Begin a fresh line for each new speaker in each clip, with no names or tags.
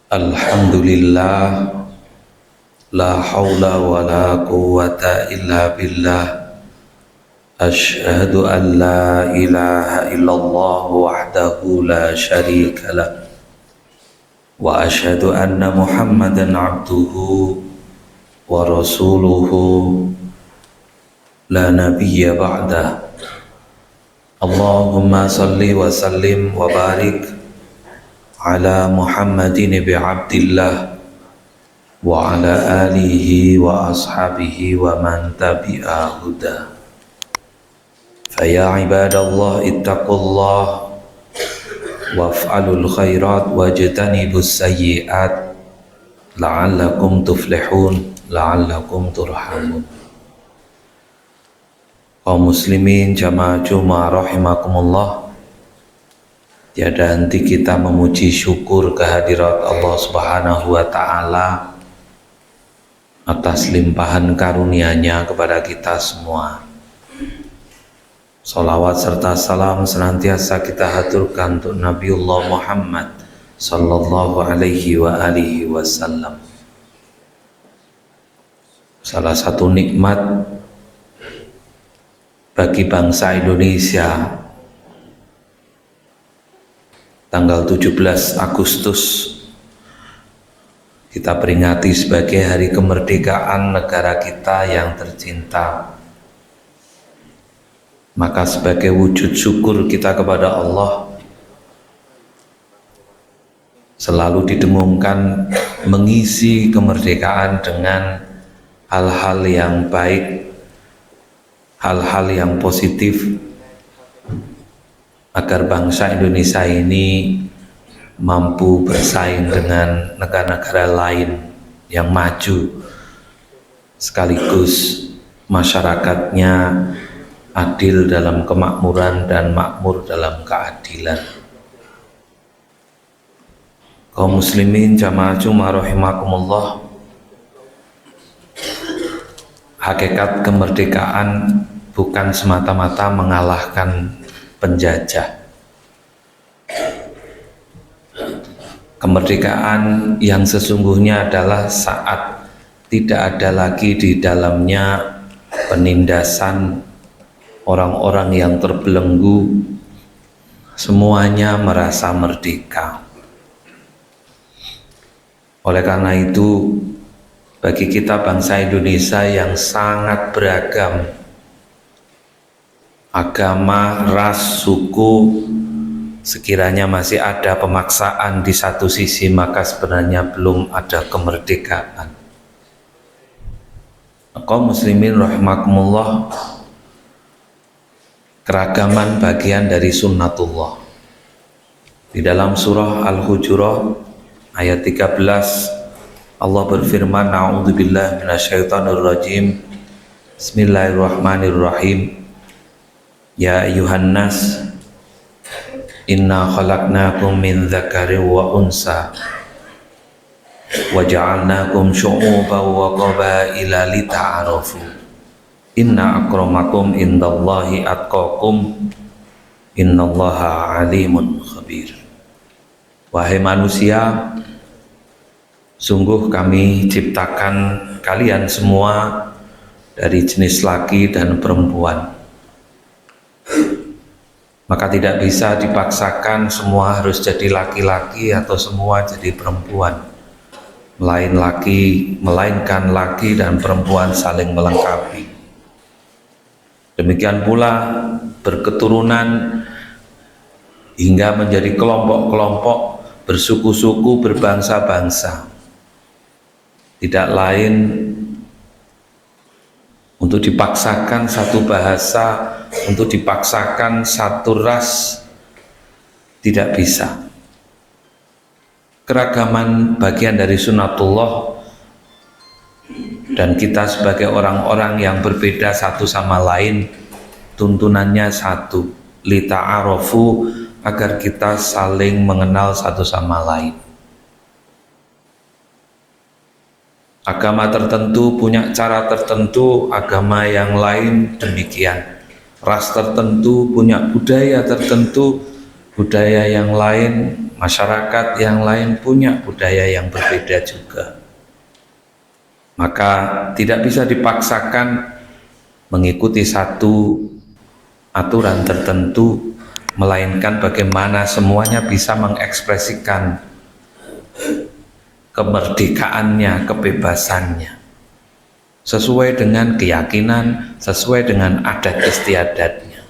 Alhamdulillah, la haula wa la quwwata illa billah. Ashhadu an la ilaha illallah wahdahu la syarika lah. Wa ashhadu anna Muhammadan abduhu wa rasuluhu la nabiyya ba'dah. Allahumma salli wa sallim wa barik ala Muhammadin bi Abdillah wa ala alihi wa ashabihi wa man tabi'a huda. Faya ibadallah ittaqullah waf'alul khairat wajtanibus sayyi'at la'allakum tuflihun la'allakum turhamun. Kaum muslimin jamaah Jumat rahimakumullah, tiada henti kita memuji syukur kehadirat Allah Subhanahu wa Ta'ala atas limpahan karunia-Nya kepada kita semua. Salawat serta salam senantiasa kita haturkan untuk Nabiullah Muhammad sallallahu alaihi wa alihi wasallam. Salah satu nikmat bagi bangsa Indonesia, tanggal 17 Agustus kita peringati sebagai hari kemerdekaan negara kita yang tercinta. Maka sebagai wujud syukur kita kepada Allah, selalu didengungkan mengisi kemerdekaan dengan hal-hal yang baik, hal-hal yang positif, agar bangsa Indonesia ini mampu bersaing dengan negara-negara lain yang maju, sekaligus masyarakatnya adil dalam kemakmuran dan makmur dalam keadilan. Kaum muslimin jamaah Jumat rahimakumullah, hakikat kemerdekaan bukan semata-mata mengalahkan penjajah. Kemerdekaan yang sesungguhnya adalah saat tidak ada lagi di dalamnya penindasan orang-orang yang terbelenggu, semuanya merasa merdeka. Oleh karena itu, bagi kita bangsa Indonesia yang sangat beragam, agama, ras, suku, sekiranya masih ada pemaksaan di satu sisi, maka sebenarnya belum ada kemerdekaan. Kaum muslimin rahimakumullah, keragaman bagian dari sunnatullah. Di dalam surah Al-Hujurat ayat 13, Allah berfirman, A'udzubillahi minasyaitonirrajim, Bismillahirrahmanirrahim. Ya ayuhan nas, inna khalaqnakum min dzakarin wa unsa wa ja'alnakum syu'uban wa qabaila lita'arafu. Inna akramakum indallahi atqakum, innallaha alimun khabir. Wahai manusia, sungguh kami ciptakan kalian semua dari jenis laki dan perempuan. Maka tidak bisa dipaksakan semua harus jadi laki-laki atau semua jadi perempuan. Melainkan laki dan perempuan saling melengkapi. Demikian pula berketurunan hingga menjadi kelompok-kelompok, bersuku-suku, berbangsa-bangsa. Tidak lain untuk dipaksakan satu bahasa, untuk dipaksakan satu ras, tidak bisa. Keragaman bagian dari sunnatullah, dan kita sebagai orang-orang yang berbeda satu sama lain, tuntunannya satu, lita'arofu, agar kita saling mengenal satu sama lain. Agama tertentu punya cara tertentu, agama yang lain demikian. Ras tertentu punya budaya tertentu, budaya yang lain masyarakat yang lain punya budaya yang berbeda juga. Maka tidak bisa dipaksakan mengikuti satu aturan tertentu, melainkan bagaimana semuanya bisa mengekspresikan kemerdekaannya, kebebasannya sesuai dengan keyakinan, sesuai dengan adat istiadatnya.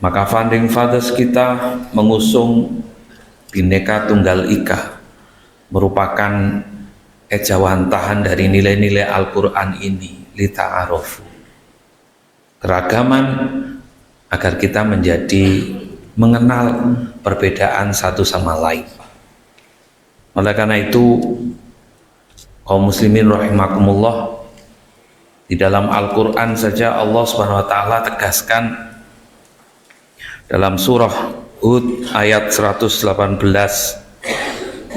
Maka founding fathers kita mengusung Bhinneka Tunggal Ika, merupakan ejawantahan dari nilai-nilai Al-Quran ini, lita'arofu, keragaman, agar kita menjadi mengenal perbedaan satu sama lain. Oleh karena itu, kaum muslimin rahimakumullah, di dalam Al-Quran saja Allah Subhanahu wa Ta'ala tegaskan dalam surah Hud ayat 118,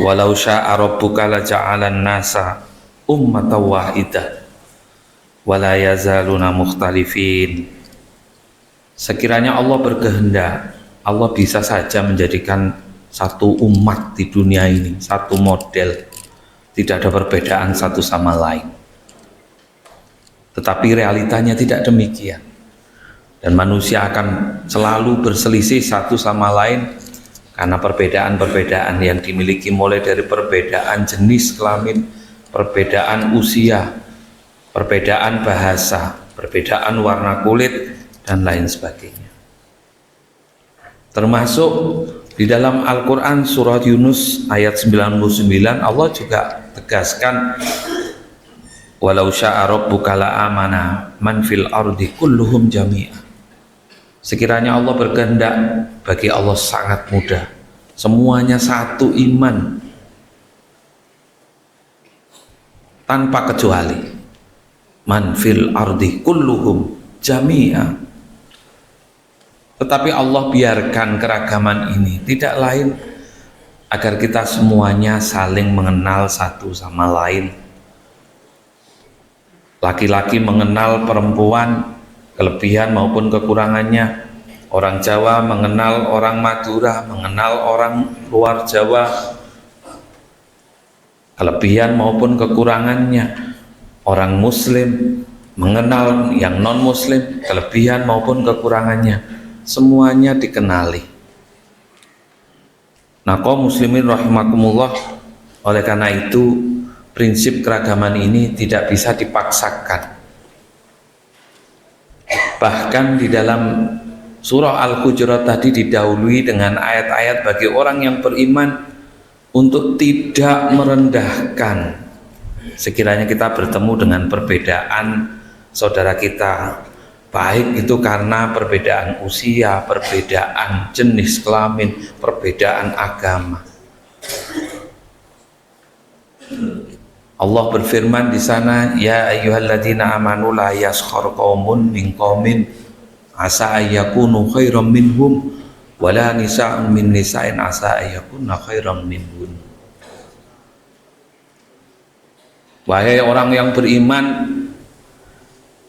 walau sya'a rabbuka laja'alan nasa ummatan wahidah wala yazaluna mukhtalifin. Sekiranya Allah berkehendak, Allah bisa saja menjadikan satu umat di dunia ini, satu model, tidak ada perbedaan satu sama lain. Tetapi realitanya tidak demikian, dan manusia akan selalu berselisih satu sama lain karena perbedaan-perbedaan yang dimiliki, mulai dari perbedaan jenis kelamin, perbedaan usia, perbedaan bahasa, perbedaan warna kulit, dan lain sebagainya. Termasuk di dalam Al-Quran surat Yunus ayat 99, Allah juga tegaskan, walau sya'a rabbuka la'amana man fil ardi kulluhum jami'a. Sekiranya Allah berkehendak, bagi Allah sangat mudah, semuanya satu iman tanpa kecuali. Man fil ardi kulluhum jami'a. Tetapi Allah biarkan keragaman ini tidak lain agar kita semuanya saling mengenal satu sama lain. Laki-laki mengenal perempuan, kelebihan maupun kekurangannya. Orang Jawa mengenal orang Madura, mengenal orang luar Jawa, kelebihan maupun kekurangannya. Orang Muslim mengenal yang non-Muslim, kelebihan maupun kekurangannya. Semuanya dikenali. Nah, kaum muslimin rahimakumullah, oleh karena itu prinsip keragaman ini tidak bisa dipaksakan. Bahkan di dalam surah Al-Hujurat tadi didahului dengan ayat-ayat bagi orang yang beriman untuk tidak merendahkan sekiranya kita bertemu dengan perbedaan saudara kita, baik itu karena perbedaan usia, perbedaan jenis kelamin, perbedaan agama. Allah berfirman di sana, ya ayyuhalladzina amanu la yaskhar qaumun min qaumin asa ayyakunu khairam minhum wala nisa'un min nisa'in asa ayyakunna khairam minhum. Wahai orang yang beriman,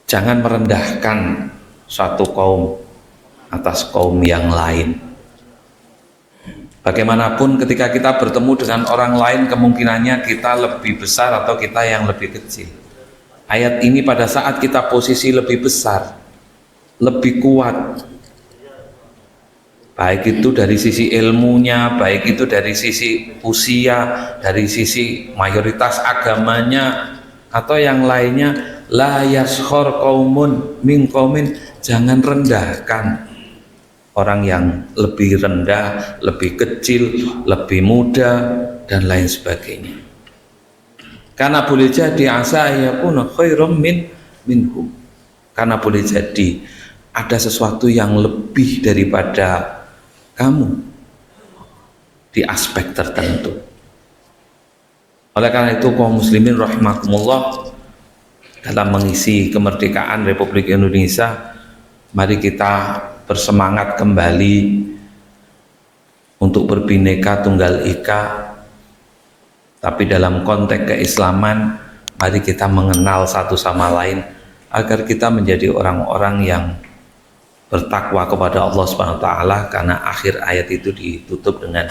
jangan merendahkan satu kaum atas kaum yang lain. Bagaimanapun ketika kita bertemu dengan orang lain, kemungkinannya kita lebih besar atau kita yang lebih kecil. Ayat ini pada saat kita posisi lebih besar, lebih kuat, baik itu dari sisi ilmunya, baik itu dari sisi usia, dari sisi mayoritas agamanya, atau yang lainnya, la yaskhor qaumun min qaumin, jangan rendahkan orang yang lebih rendah, lebih kecil, lebih muda, dan lain sebagainya. Karena boleh jadi asa yakuna khairum minhum, karena boleh jadi ada sesuatu yang lebih daripada kamu di aspek tertentu. Oleh karena itu kaum muslimin rahimakumullah, dalam mengisi kemerdekaan Republik Indonesia, mari kita bersemangat kembali untuk berbineka tunggal ika, tapi dalam konteks keislaman, mari kita mengenal satu sama lain agar kita menjadi orang-orang yang bertakwa kepada Allah Subhanahu wa taala, karena akhir ayat itu ditutup dengan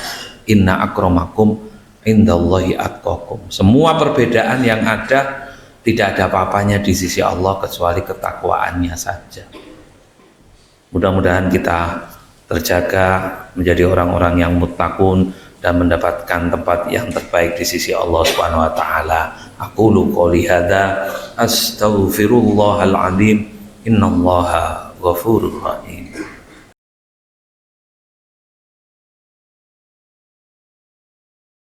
inna akramakum indallahi atqakum. Semua perbedaan yang ada tidak ada apa-apanya di sisi Allah kecuali ketakwaannya saja. Mudah-mudahan kita terjaga menjadi orang-orang yang muttaqun dan mendapatkan tempat yang terbaik di sisi Allah Subhanahu wa taala. Aqulu qouli hadza astaghfirullahal azim innallaha ghafurur rahim.